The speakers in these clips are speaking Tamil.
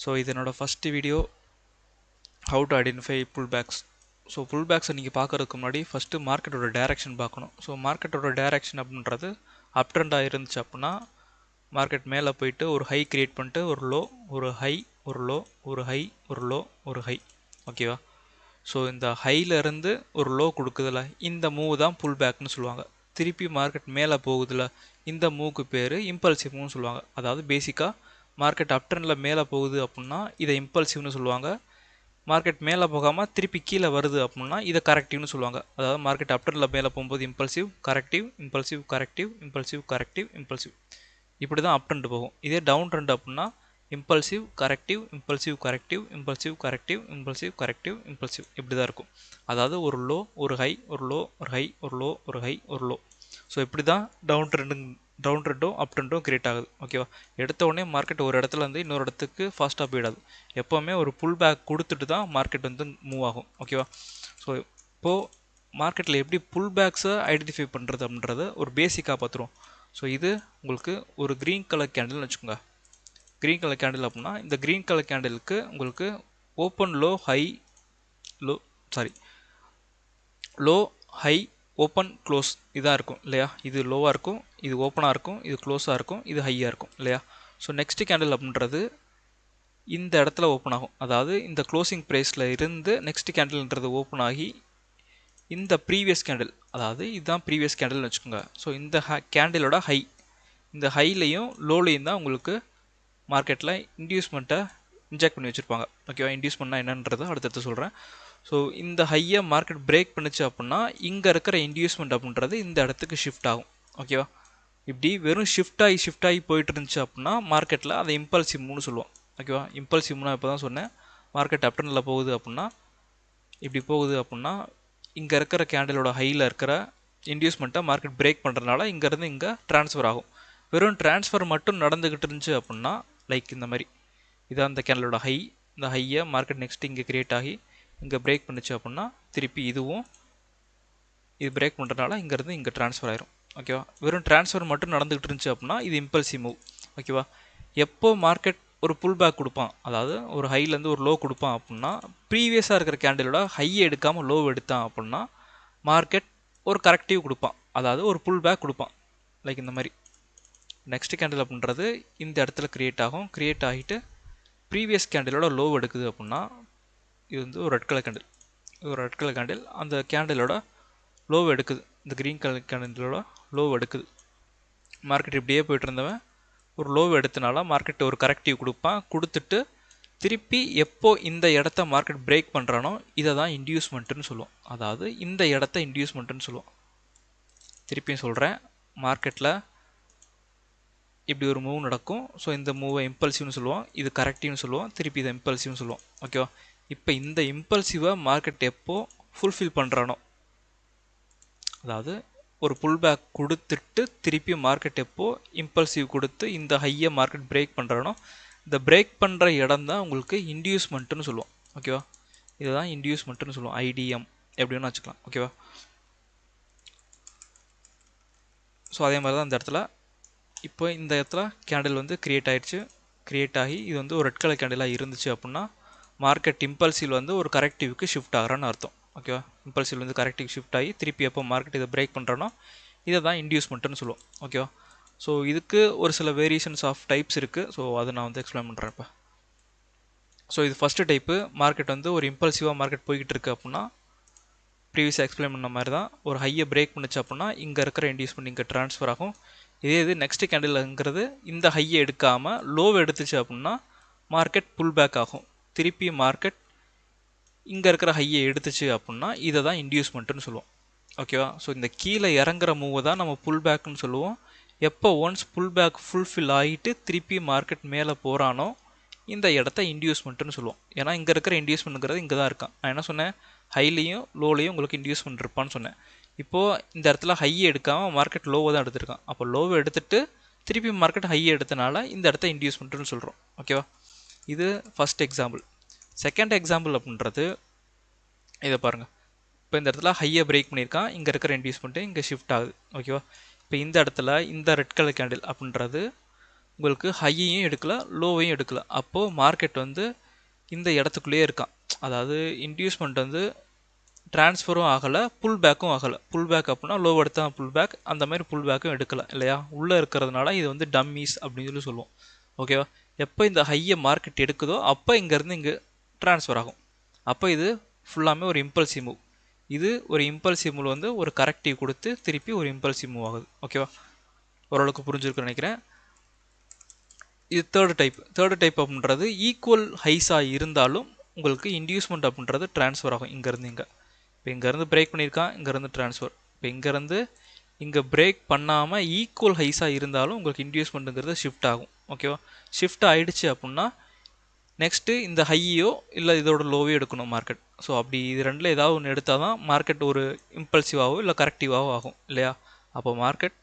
ஸோ இது என்னோட first video how to identify pullbacks. So புல்பேக்ஸை நீங்கள் பார்க்குறதுக்கு முன்னாடி ஃபஸ்ட்டு மார்க்கெட்டோட டைரக்ஷன் பார்க்கணும். ஸோ மார்க்கெட்டோட டைரக்ஷன் அப்படின்றது அப் ட்ரெண்டாக இருந்துச்சு அப்படின்னா மார்க்கெட் மேலே போயிட்டு ஒரு ஹை கிரியேட் பண்ணிட்டு ஒரு லோ, ஒரு ஹை, ஒரு லோ, ஒரு ஹை, ஒரு லோ, ஒரு ஹை, ஓகேவா? ஸோ இந்த ஹையிலேருந்து ஒரு லோ கொடுக்குதுல, இந்த மூவ் தான் புல் பேக்னு சொல்லுவாங்க. திருப்பி மார்க்கெட் மேலே போகுதுல, இந்த மூவுக்கு பேர் இம்பல்சிவ் மூவ்னு சொல்லுவாங்க. அதாவது பேசிக்காக மார்க்கெட் அப் ட்ரெண்டில் மேலே போகுது அப்படின்னா இதை இம்பல்சிவ்னு சொல்லுவாங்க. மார்க்கெட் மேலே போகாமல் திருப்பி கீழே வருது அப்படின்னா இதை கரெக்டிவ்னு சொல்லுவாங்க. அதாவது மார்க்கெட் அப் ட்ரெண்டில் மேலே போகும்போது impulsive, corrective, impulsive, corrective, impulsive, corrective, impulsive, இப்படி தான் அப் ட்ரெண்ட் போகும். இதே டவுன் ட்ரெண்ட் அப்படின்னா impulsive, corrective, impulsive, corrective, impulsive, corrective, impulsive, corrective, impulsive, இப்படி தான் இருக்கும். அதாவது ஒரு லோ, ஒரு ஹை, ஒரு லோ, ஒரு ஹை, ஒரு லோ, ஒரு ஹை, ஒரு லோ. ஸோ இப்படி தான் டவுன் ட்ரெண்டும் அப் ட்ரெண்டும் கிரியேட் ஆகுது, ஓகேவா? எடுத்த உடனே மார்க்கெட் ஒரு இடத்துல இருந்து இன்னொரு இடத்துக்கு ஃபாஸ்ட்டாக போயிடாது. எப்போவுமே ஒரு புல் பேக் கொடுத்துட்டு தான் மார்க்கெட் வந்து மூவ் ஆகும், ஓகேவா? ஸோ இப்போது மார்க்கெட்டில் எப்படி புல் பேக்ஸை ஐடென்டிஃபை பண்ணுறது அப்படின்றத ஒரு பேசிக்காக பார்த்துருவோம். ஸோ இது உங்களுக்கு ஒரு க்ரீன் கலர் கேண்டில்னு வச்சுக்கோங்க. க்ரீன் கலர் கேண்டில் அப்படின்னா இந்த க்ரீன் கலர் கேண்டிலுக்கு உங்களுக்கு open low high low low high open close இதாக இருக்கும் இல்லையா? இது லோவாக இருக்கும், இது ஓப்பனாக இருக்கும், இது க்ளோஸாக இருக்கும், இது ஹையாக இருக்கும் இல்லையா? ஸோ நெக்ஸ்ட் கேண்டில் அப்படின்றது இந்த இடத்துல ஓப்பன் ஆகும். அதாவது இந்த க்ளோசிங் ப்ரைஸில் இருந்து நெக்ஸ்ட் கேண்டில்ன்றது ஓப்பன் ஆகி இந்த ப்ரீவியஸ் கேண்டில், அதாவது இதுதான் ப்ரீவியஸ் கேண்டில்னு வச்சுக்கோங்க. ஸோ இந்த கேண்டிலோட ஹை, இந்த ஹைலையும் லோலையும் தான் உங்களுக்கு மார்க்கெட்டில் இன்டியூஸ்மெண்ட்டை இன்ஜெக்ட் பண்ணி வச்சுருப்பாங்க, ஓகேவா? இன்டியூஸ்மெண்ட்னா என்னன்றதை அடுத்தடுத்து சொல்கிறேன். ஸோ இந்த ஹையை மார்க்கெட் பிரேக் பண்ணிச்சு அப்படின்னா இங்கே இருக்கிற இன்டியூஸ்மெண்ட் அப்படின்றது இந்த இடத்துக்கு ஷிஃப்ட் ஆகும், ஓகேவா? இப்படி வெறும் ஷிஃப்ட் ஆகி போயிட்டு இருந்துச்சு அப்படின்னா மார்க்கெட்டில் அதை இம்பல்சிவ் மூவ்னு சொல்லுவோம், ஓகேவா? இம்பல்சிவ் மூவ்னா இப்போ தான் சொன்னேன். மார்க்கெட் அப் ட்ரெண்டில் போகுது அப்படின்னா இப்படி போகுது அப்படின்னா இங்கே இருக்கிற கேண்டிலோட ஹையில் இருக்கிற இன்டியூஸ்மெண்ட்டை மார்க்கெட் பிரேக் பண்ணுறதுனால இங்கேருந்து இங்கே ட்ரான்ஸ்ஃபர் ஆகும். வெறும் ட்ரான்ஸ்ஃபர் மட்டும் நடந்துக்கிட்டு இருந்துச்சு அப்படின்னா லைக் இந்த மாதிரி இதான் இந்த கேண்டிலோட ஹை, இந்த ஹையை மார்க்கெட் நெக்ஸ்ட் இங்கே கிரியேட் ஆகி இங்கே பிரேக் பண்ணிச்சு அப்படின்னா திருப்பி இதுவும் இது பிரேக் பண்ணுறதுனால இங்கேருந்து இங்கே ட்ரான்ஸ்ஃபர் ஆயிரும், ஓகேவா? வெறும் ட்ரான்ஸ்ஃபர் மட்டும் நடந்துகிட்டு இருந்துச்சு அப்படின்னா இது இம்பல்சிவ் மூவ், ஓகேவா? எப்போ மார்க்கெட் ஒரு புல் பேக் கொடுப்பான், அதாவது ஒரு ஹைலேருந்து ஒரு லோ கொடுப்பான் அப்படின்னா ப்ரீவியஸாக இருக்கிற கேண்டிலோட ஹையை எடுக்காமல் லோ எடுத்தான் அப்படின்னா மார்க்கெட் ஒரு கரெக்டிவ் கொடுப்பான், அதாவது ஒரு புல் பேக் கொடுப்பான், லைக் இந்த மாதிரி. நெக்ஸ்ட் கேண்டில் அப்படின்றது இந்த இடத்துல கிரியேட் ஆகும். கிரியேட் ஆகிட்டு ப்ரீவியஸ் கேண்டிலோட லோ எடுக்குது அப்படின்னா இது வந்து ஒரு ரெட் கலர் கேண்டில், ஒரு ரெட் கலர் கேண்டில் அந்த கேண்டிலோட லோ எடுக்குது, இந்த க்ரீன் கலர் கேண்டிலோட லோ எடுக்குது. மார்க்கெட் இப்படியே போயிட்டு இருந்தவன் ஒரு லோ எடுத்தனால மார்க்கெட் ஒரு கரெக்டிவ் கொடுப்பான். கொடுத்துட்டு திருப்பி எப்போ இந்த இடத்த மார்க்கெட் பிரேக் பண்ணுறானோ இதை தான் இன்டியூஸ்மெண்ட்டுன்னு சொல்லுவோம். அதாவது இந்த இடத்த இன்டியூஸ்மெண்ட்டுன்னு சொல்லுவோம். திருப்பியும் சொல்கிறேன், மார்க்கெட்டில் இப்படி ஒரு மூவ் நடக்கும். ஸோ இந்த மூவை இம்பல்சிவ்னு சொல்லுவோம், இது கரெக்டிவ்னு சொல்லுவோம், திருப்பி இதை இம்பல்சிவ்னு சொல்லுவோம், ஓகேவா? இப்போ இந்த இம்பல்சிவை மார்க்கெட் எப்போ ஃபுல்ஃபில் பண்ணுறானோ, அதாவது ஒரு புல் பேக் கொடுத்துட்டு திருப்பி மார்க்கெட் எப்போ இம்பல்சிவ் கொடுத்து இந்த ஹையை மார்க்கெட் பிரேக் பண்ணுறானோ இந்த பிரேக் பண்ணுற இடம் தான் உங்களுக்கு இன்டியூஸ்மெண்ட்டுன்னு சொல்லுவோம், ஓகேவா? இதுதான் இன்டியூஸ்மெண்ட்டுன்னு சொல்லுவோம், ஐடிஎம் எப்படின்னு வச்சுக்கலாம், ஓகேவா? ஸோ அதே மாதிரி தான் இந்த இடத்துல இப்போ இந்த இடத்துல கேண்டில் வந்து கிரியேட் ஆகிடுச்சு. கிரியேட் ஆகி இது வந்து ஒரு ரெட் கலர் கேண்டிலாக இருந்துச்சு அப்படின்னா மார்க்கெட் இம்பல்சிவ் வந்து ஒரு கரெக்டிவ்க்கு ஷிஃப்ட் ஆகிறான்னு அர்த்தம், ஓகேவா? இம்பல்சிவ் வந்து கரெக்டிவ் ஷிஃப்ட் ஆகி திருப்பி எப்போ மார்க்கெட் இதை பிரேக் பண்ணுறோன்னா இதை தான் இன்டியூஸ்மெண்ட்டுன்னு சொல்லுவோம், ஓகேவா? ஸோ இதுக்கு ஒரு சில வேரியேஷன்ஸ் ஆஃப் டைப்ஸ் இருக்குது. ஸோ அதை நான் வந்து எக்ஸ்பிளைன் பண்ணுறேன் இப்போ. ஸோ இது ஃபஸ்ட்டு டைப்பு. மார்க்கெட் வந்து ஒரு இம்பல்சிவாக மார்க்கெட் போய்கிட்டு இருக்குது அப்படின்னா ப்ரீவியஸாக எக்ஸ்பிளைன் பண்ண மாதிரி தான் ஒரு ஹையை பிரேக் பண்ணிச்சு அப்படின்னா இங்கே இருக்கிற இன்டியூஸ்மெண்ட் இங்கே ட்ரான்ஸ்ஃபர் ஆகும். இதே இது நெக்ஸ்ட் கேண்டில்ங்கிறது இந்த ஹையை எடுக்காமல் லோவை எடுத்துச்சு அப்படின்னா மார்க்கெட் புல் பேக் ஆகும். திருப்பி மார்க்கெட் இங்கே இருக்கிற ஹையை எடுத்துச்சு அப்படின்னா இதை தான் இன்டியூஸ்மெண்ட்டுன்னு சொல்லுவோம், ஓகேவா? ஸோ இந்த கீழே இறங்குற மூவை தான் நம்ம புல் பேக்குன்னு சொல்லுவோம். எப்போ ஒன்ஸ் புல் பேக் ஃபுல்ஃபில் ஆகிட்டு திருப்பி மார்க்கெட் மேலே போகிறானோ இந்த இடத்த இன்டியூஸ்மெண்ட்டுன்னு சொல்லுவோம். ஏன்னா இங்கே இருக்கிற இன்டியூஸ்மெண்ட்டுங்கிறது இங்கே தான் இருக்கான். நான் என்ன சொன்னேன், ஹைலையும் லோலையும் உங்களுக்கு இன்டியூஸ்மெண்ட் இருப்பான்னு சொன்னேன். இப்போது இந்த இடத்துல ஹையை எடுக்காமல் மார்க்கெட் லோவை தான் எடுத்திருக்கான். அப்போ லோவை எடுத்துட்டு திருப்பி மார்க்கெட் ஹையை எடுத்தனால இந்த இடத்த இன்டியூஸ்மெண்ட்டுன்னு சொல்கிறோம், ஓகேவா? இது ஃபஸ்ட் எக்ஸாம்பிள். செகண்ட் எக்ஸாம்பிள் அப்படின்றது இதை பாருங்கள். இப்போ இந்த இடத்துல ஹையை பிரேக் பண்ணியிருக்கான், இங்கே இருக்கிற இன்டியூஸ்மெண்ட்டு இங்கே ஷிஃப்ட் ஆகுது, ஓகேவா? இப்போ இந்த இடத்துல இந்த ரெட் கலர் கேண்டில் அப்படின்றது உங்களுக்கு ஹையையும் எடுக்கல லோவையும் எடுக்கல. அப்போது மார்க்கெட் வந்து இந்த இடத்துக்குள்ளேயே இருக்கான். அதாவது இன்டியூஸ்மெண்ட் வந்து ட்ரான்ஸ்ஃபரும் ஆகலை, புல் பேக்கும் ஆகலை. புல் பேக் அப்படின்னா லோ எடுத்தா புல் பேக், அந்த மாதிரி புல் பேக்கும் எடுக்கல இல்லையா. உள்ளே இருக்கிறதுனால இது வந்து டம்மீஸ் அப்படின்னு சொல்லி சொல்லுவோம். ஓகேவா. எப்போ இந்த ஹையை மார்க்கெட் எடுக்குதோ அப்போ இங்கேருந்து இங்கே ட்ரான்ஸ்ஃபர் ஆகும். அப்போ இது ஃபுல்லாமே ஒரு இம்பல்சிவ் மூவ். இது ஒரு இம்பல்சிவ் மூவ் வந்து ஒரு கரெக்டிவ் கொடுத்து திருப்பி ஒரு இம்பல்சிவ் மூவ் ஆகுது. ஓகேவா, ஓரளவுக்கு புரிஞ்சிருக்குன்னு நினைக்கிறேன். இது தேர்டு டைப் அப்படின்றது ஈக்குவல் ஹைஸாக இருந்தாலும் உங்களுக்கு இன்டியூஸ்மெண்ட் அப்படின்றது ட்ரான்ஸ்ஃபர் ஆகும் இங்கேருந்து இங்கே. இப்போ இங்கேருந்து பிரேக் பண்ணியிருக்கான், இங்கேருந்து ட்ரான்ஸ்ஃபர். இப்போ இங்கேருந்து இங்கே பிரேக் பண்ணாமல் ஈக்குவல் ஹைஸாக இருந்தாலும் உங்களுக்கு இன்டியூஸ்மெண்ட்டுங்கிறது ஷிஃப்ட் ஆகும். ஓகேவா, ஷிஃப்ட் ஆகிடுச்சு அப்படின்னா நெக்ஸ்ட்டு இந்த ஹையோ இல்லை இதோட லோவையோ எடுக்கணும் மார்க்கெட். ஸோ அப்படி இது ரெண்டில் ஏதாவது ஒன்று எடுத்தால் தான் மார்க்கெட் ஒரு இம்பல்சிவாகவோ இல்லை கரெக்டிவாகவோ ஆகும் இல்லையா. அப்போ மார்க்கெட்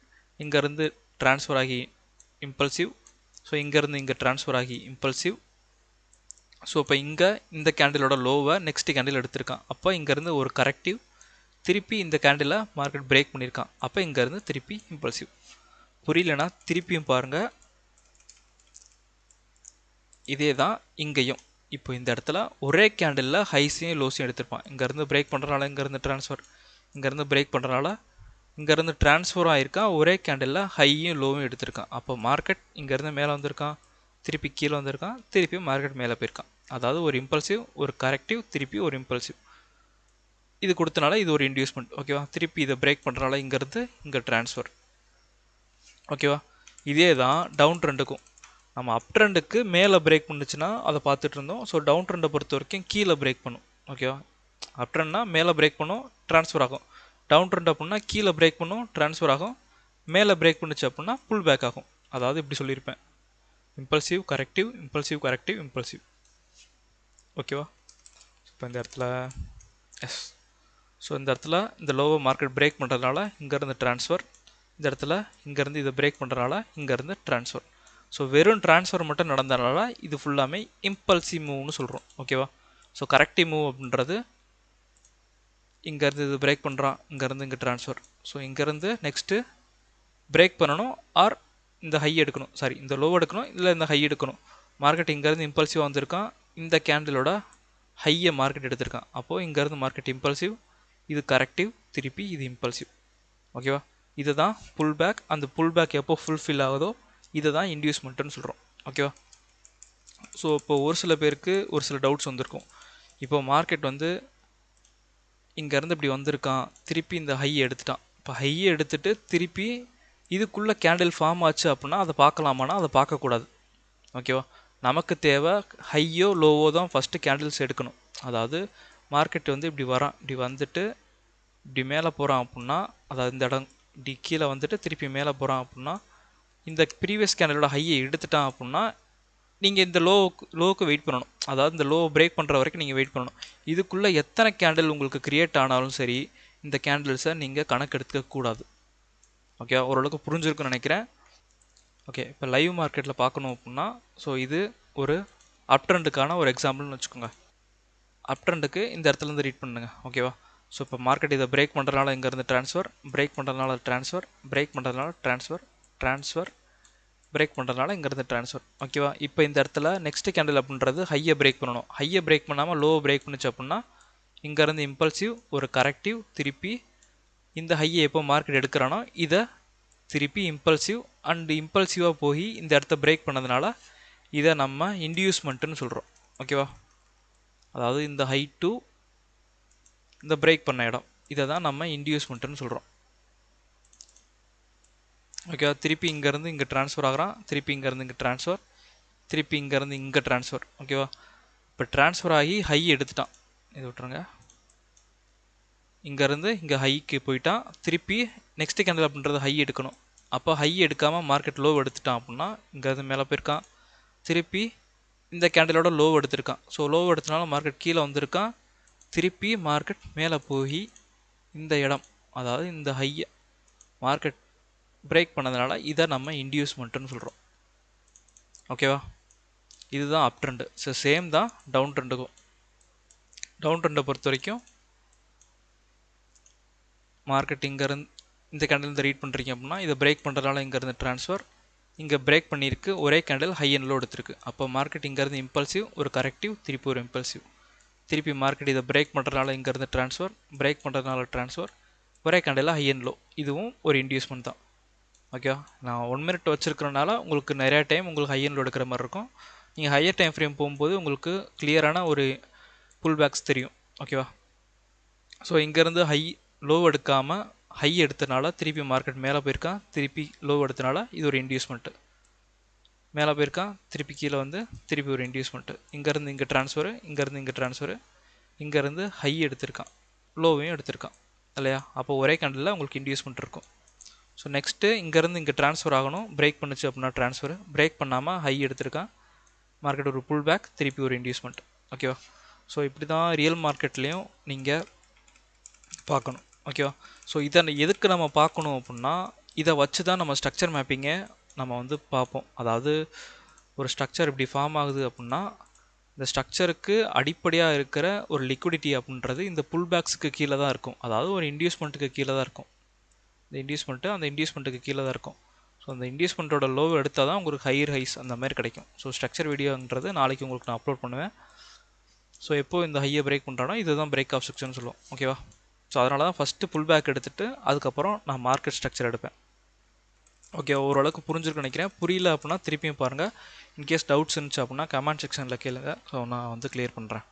இங்கேருந்து ட்ரான்ஸ்ஃபர் ஆகி இம்பல்சிவ், ஸோ இங்கேருந்து இங்கே ட்ரான்ஸ்ஃபர் ஆகி இம்பல்சிவ். ஸோ இப்போ இங்கே இந்த கேண்டிலோட லோவை நெக்ஸ்ட் கேண்டில் எடுத்திருக்கான். அப்போ இங்கேருந்து ஒரு கரெக்டிவ், திருப்பி இந்த கேண்டிலை மார்க்கெட் பிரேக் பண்ணியிருக்கான். அப்போ இங்கேருந்து திருப்பி இம்பல்சிவ். புரியலனா திருப்பியும் பாருங்கள். இதே தான் இங்கேயும். இப்போ இந்த இடத்துல ஒரே கேண்டிலில் ஹைஸையும் லோஸையும் எடுத்திருப்பான். இங்கேருந்து பிரேக் பண்ணுறனால இங்கேருந்து ட்ரான்ஸ்ஃபர், இங்கேருந்து பிரேக் பண்ணுறனால இங்கேருந்து ட்ரான்ஸ்ஃபர் ஆகிருக்கான். ஒரே கேண்டிலில் ஹையும் லோவும் எடுத்திருக்கான். அப்போ மார்க்கெட் இங்கேருந்து மேலே வந்திருக்கான், திருப்பி கீழே வந்திருக்கான், திருப்பி மார்க்கெட் மேலே போயிருக்கான். அதாவது ஒரு இம்பல்சிவ், ஒரு கரெக்டிவ், திருப்பி ஒரு இம்பல்சிவ். இது கொடுத்தனால இது ஒரு இன்டியூஸ்மெண்ட். ஓகேவா, திருப்பி இதை பிரேக் பண்ணுறனால இங்கேருந்து இங்கே ட்ரான்ஸ்ஃபர். ஓகேவா, இதே தான் டவுன் ட்ரெண்டுக்கும். நம்ம அப் ட்ரெண்டுக்கு மேலே பிரேக் பண்ணுச்சுன்னா அதை பார்த்துட்டு இருந்தோம். ஸோ டவுன் ட்ரெண்டை பொறுத்த வரைக்கும் கீழே பிரேக் பண்ணும். ஓகேவா, அப் ட்ரெண்ட்னா மேலே பிரேக் பண்ணும், ட்ரான்ஸ்ஃபர் ஆகும். டவுன் ட்ரெண்ட் அப்படின்னா கீழே பிரேக் பண்ணும், ட்ரான்ஸ்ஃபர் ஆகும். மேலே பிரேக் பண்ணுச்சு அப்படின்னா புல் பேக் ஆகும். அதாவது இப்படி சொல்லியிருப்பேன், impulsive corrective, impulsive corrective, impulsive. ஓகேவா, இப்போ இந்த இடத்துல எஸ். ஸோ இந்த இடத்துல இந்த லோவை மார்க்கெட் பிரேக் பண்ணுறதுனால இங்கேருந்து ட்ரான்ஸ்ஃபர், இந்த இடத்துல இங்கேருந்து இதை பிரேக் பண்ணுறதுனால இங்கேருந்து ட்ரான்ஸ்ஃபர். ஸோ வெறும் ட்ரான்ஸ்ஃபர் மட்டும் நடந்ததுனால இது ஃபுல்லாமே இம்பல்சிவ் மூவ்னு சொல்கிறோம். ஓகேவா, ஸோ கரெக்டிவ் மூவ் அப்படின்றது இங்கேருந்து இது பிரேக் பண்ணுறான், இங்கேருந்து இங்கே ட்ரான்ஸ்ஃபர். ஸோ இங்கேருந்து நெக்ஸ்ட்டு பிரேக் பண்ணணும், ஆர் இந்த ஹை எடுக்கணும், சாரி இந்த லோ எடுக்கணும், இல்லை இந்த ஹை எடுக்கணும். மார்க்கெட் இங்கேருந்து இம்பல்சிவ் வந்திருக்கான், இந்த கேண்டிலோட ஹையை மார்க்கெட் எடுத்திருக்கான். அப்போது இங்கேருந்து மார்க்கெட் இம்பல்சிவ், இது கரெக்டிவ், திருப்பி இது இம்பல்சிவ். ஓகேவா, இதுதான் புல் பேக். அந்த புல் பேக் எப்போ ஃபுல்ஃபில் ஆகுதோ இதை தான் இன்டியூஸ்மெண்ட்டுன்னு சொல்கிறோம். ஓகேவா, ஸோ இப்போ ஒரு சில பேருக்கு ஒரு சில டவுட்ஸ் வந்திருக்கும். இப்போ மார்க்கெட் வந்து இங்கேருந்து இப்படி வந்திருக்கான், திருப்பி இந்த ஹையை எடுத்துட்டான். இப்போ ஹையை எடுத்துகிட்டு திருப்பி இதுக்குள்ளே கேண்டில் ஃபார்ம் ஆச்சு அப்படின்னா அதை பார்க்கலாமான்னா அதை பார்க்கக்கூடாது. ஓகேவா, நமக்கு தேவை ஹையோ லோவோ தான் ஃபஸ்ட்டு கேண்டில்ஸ் எடுக்கணும். அதாவது மார்க்கெட் வந்து இப்படி வரான், இப்படி வந்துட்டு இப்படி மேலே போகிறான் அப்படின்னா, அதாவது இந்த இடம் இப்படி கீழே வந்துட்டு திருப்பி மேலே போகிறான் அப்படின்னா, இந்த ப்ரீவியஸ் கேண்டலோட ஹையை எடுத்துட்டான் அப்படின்னா நீங்கள் இந்த லோவுக்கு வெயிட் பண்ணணும். அதாவது இந்த லோ பிரேக் பண்ணுற வரைக்கும் நீங்கள் வெயிட் பண்ணணும். இதுக்குள்ளே எத்தனை கேண்டில் உங்களுக்கு க்ரியேட் ஆனாலும் சரி இந்த கேண்டில்ஸை நீங்கள் கணக்கு எடுத்துக்கக்கூடாது. ஓகே, ஓரளவுக்கு புரிஞ்சிருக்குன்னு நினைக்கிறேன். ஓகே, இப்போ லைவ் மார்க்கெட்டில் பார்க்கணும் அப்படின்னா, ஸோ இது ஒரு அப் ட்ரெண்டுக்கான ஒரு எக்ஸாம்பிள்னு வச்சுக்கோங்க. அப் ட்ரெண்டுக்கு இந்த இடத்துலேருந்து ரீட் பண்ணுங்க. ஓகேவா, ஸோ இப்போ மார்க்கெட் இதை பிரேக் பண்ணுறதுனால இங்கேருந்து ட்ரான்ஸ்ஃபர், பிரேக் பண்ணுறதுனால ட்ரான்ஸ்ஃபர், பிரேக் பண்ணுறதுனால ட்ரான்ஸ்ஃபர், ட்ரான்ஸ்ஃபர், பிரேக் பண்ணுறதுனால இங்கேருந்து ட்ரான்ஸ்ஃபர். ஓகேவா, இப்போ இந்த இடத்துல நெக்ஸ்ட் கேண்டில் அப்படின்றது ஹையை பிரேக் பண்ணணும். ஹையை பிரேக் பண்ணாமல் லோவை பிரேக் பண்ணிச்சு அப்படின்னா இங்கேருந்து இம்பல்சிவ், ஒரு கரெக்டிவ், திருப்பி இந்த ஹையை எப்போ மார்க்கெட் எடுக்கிறானோ இதை திருப்பி இம்பல்சிவ், அண்ட் இம்பல்சிவாக போய் இந்த இடத்த பிரேக் பண்ணதுனால இதை நம்ம இன்டியூஸ்மெண்ட்டுன்னு சொல்கிறோம். ஓகேவா, அதாவது இந்த ஹை டு இந்த பிரேக் பண்ண இடம், இதை தான் நம்ம இன்டியூஸ்மெண்ட்டுன்னு சொல்கிறோம். ஓகேவா, திருப்பி இங்கேருந்து இங்கே ட்ரான்ஸ்ஃபர் ஆகிறான், திருப்பி இங்கேருந்து இங்கே ட்ரான்ஸ்ஃபர், திருப்பி இங்கேருந்து இங்கே ட்ரான்ஸ்ஃபர். ஓகேவா, இப்போ ட்ரான்ஸ்ஃபர் ஆகி ஹை எடுத்துட்டான், இது விட்டுருங்க, இங்கேருந்து இங்கே ஹைக்கு போயிட்டான். திருப்பி நெக்ஸ்ட் கேண்டில் அப்படின்றது ஹை எடுக்கணும். அப்போ ஹை எடுக்காமல் மார்க்கெட் லோ எடுத்துட்டான் அப்படின்னா இங்கேருந்து மேலே போயிருக்கான், திருப்பி இந்த கேண்டிலோட லோ எடுத்திருக்கான். ஸோ லோ எடுத்தனால மார்க்கெட் கீழே வந்திருக்கான், திருப்பி மார்க்கெட் மேலே போய் இந்த இடம், அதாவது இந்த ஹையை மார்க்கெட் பிரேக் பண்ணதுனால இதை நம்ம இன்டியூஸ்மெண்ட்டுன்னு சொல்கிறோம். ஓகேவா, இதுதான் அப் ட்ரெண்டு. ஸோ சேம் தான் டவுன் ட்ரெண்டுக்கும். டவுன் ட்ரெண்டை பொறுத்த வரைக்கும் மார்க்கெட் இங்கேருந்து இந்த கேண்டில் ரீட் பண்ணுறீங்க அப்படின்னா இதை பிரேக் பண்ணுறதுனால இங்கேருந்து ட்ரான்ஸ்ஃபர், இங்கே பிரேக் பண்ணியிருக்கு, ஒரே கேண்டில் ஹை அண்ட் லோ எடுத்திருக்கு. அப்போ மார்க்கெட் இங்கேருந்து இம்பல்சிவ், ஒரு கரெக்டிவ், திருப்பி ஒரு இம்பல்சிவ். திருப்பி மார்க்கெட் இதை பிரேக் பண்ணுறதுனால இங்கேருந்து ட்ரான்ஸ்ஃபர், பிரேக் பண்ணுறதுனால ட்ரான்ஸ்ஃபர், ஒரே கேண்டில் ஹை அண்ட் லோ. இதுவும் ஒரு இன்டியூஸ்மெண்ட் தான். ஓகேவா? நான் 1 மினிட் வச்சுருக்கிறனால உங்களுக்கு நிறையா டைம் உங்களுக்கு ஹை அண்ட் லோ எடுக்கிற மாதிரி இருக்கும். நீங்கள் ஹையர் டைம் ஃப்ரேம் போகும்போது உங்களுக்கு கிளியரான ஒரு புல் பேக்ஸ் தெரியும். ஓகேவா? ஸோ இங்கேருந்து லோ எடுக்காமல் ஹை எடுத்தனால திருப்பி மார்க்கெட் மேலே போயிருக்கான், திருப்பி லோ எடுத்தனால இது ஒரு இன்டியூஸ்மெண்ட்டு. மேலே போயிருக்கான், திருப்பி கீழே வந்து திருப்பி ஒரு இன்டியூஸ்மெண்ட்டு. இங்கேருந்து இங்கே ட்ரான்ஸ்ஃபரு, இங்கேருந்து இங்கே ட்ரான்ஸ்ஃபரு, இங்கேருந்து ஹை எடுத்திருக்கான், லோவையும் எடுத்திருக்கான் இல்லையா? அப்போ ஒரே கேண்டில் உங்களுக்கு இன்டியூஸ்மெண்ட் இருக்கும். ஸோ நெக்ஸ்ட்டு இங்கேருந்து இங்கே ட்ரான்ஸ்ஃபர் ஆகணும். பிரேக் பண்ணுச்சு அப்படின்னா ட்ரான்ஸ்ஃபர், பிரேக் பண்ணாமல் ஹை எடுத்திருக்கான், மார்க்கெட் ஒரு புல் பேக், திருப்பி ஒரு இன்டியூஸ்மெண்ட். ஓகேவா? ஸோ இப்படி தான் ரியல் மார்க்கெட்லேயும் நீங்கள் பார்க்கணும். ஓகேவா? ஸோ இதை எதுக்கு நம்ம பார்க்கணும் அப்படின்னா, இதை வச்சு தான் நம்ம ஸ்ட்ரக்சர் மேப்பிங்கை நம்ம வந்து பார்ப்போம். அதாவது ஒரு ஸ்ட்ரக்சர் இப்படி ஃபார்ம் ஆகுது அப்படின்னா, இந்த ஸ்ட்ரக்சருக்கு அடிப்படையாக இருக்கிற ஒரு லிக்விடிட்டி அப்படின்றது இந்த புல் பேக்ஸுக்கு கீழே தான் இருக்கும். அதாவது ஒரு இன்டியூஸ்மெண்ட்டுக்கு கீழே தான் இருக்கும். இந்த இன்டியூஸ்மெண்ட்டு அந்த இன்டியூஸ்மெண்ட்டுக்கு கீழே தான் இருக்கும். ஸோ அந்த இன்டியூஸ்மெண்ட்டோட லோவை எடுத்தால் தான் உங்களுக்கு ஹையர் ஹைஸ் அந்த மாதிரி கிடைக்கும். ஸோ ஸ்ட்ரக்சர் வீடியோன்றது நாளைக்கு உங்களுக்கு நான் அப்லோட் பண்ணுவேன். ஸோ எப்போ இந்த ஹையை பிரேக் பண்ணுறானோ இதுதான் பிரேக் ஆஃப் செக்ஷன் சொல்லுவோம். ஓகேவா? ஸோ அதனால தான் ஃபஸ்ட்டு புல் பேக் எடுத்துகிட்டு அதுக்கப்புறம் நான் மார்க்கெட் ஸ்ட்ரக்சர் எடுப்பேன். ஓகே, ஓரளவுக்கு புரிஞ்சிருக்குன்னு நினைக்கிறேன். புரியல அப்படின்னா திருப்பியும் பாருங்கள். இன்கேஸ் டவுட்ஸ் இருந்துச்சு அப்படின்னா கமெண்ட் செக்ஷனில் கேளுங்க. ஸோ நான் வந்து கிளியர் பண்ணுறேன்.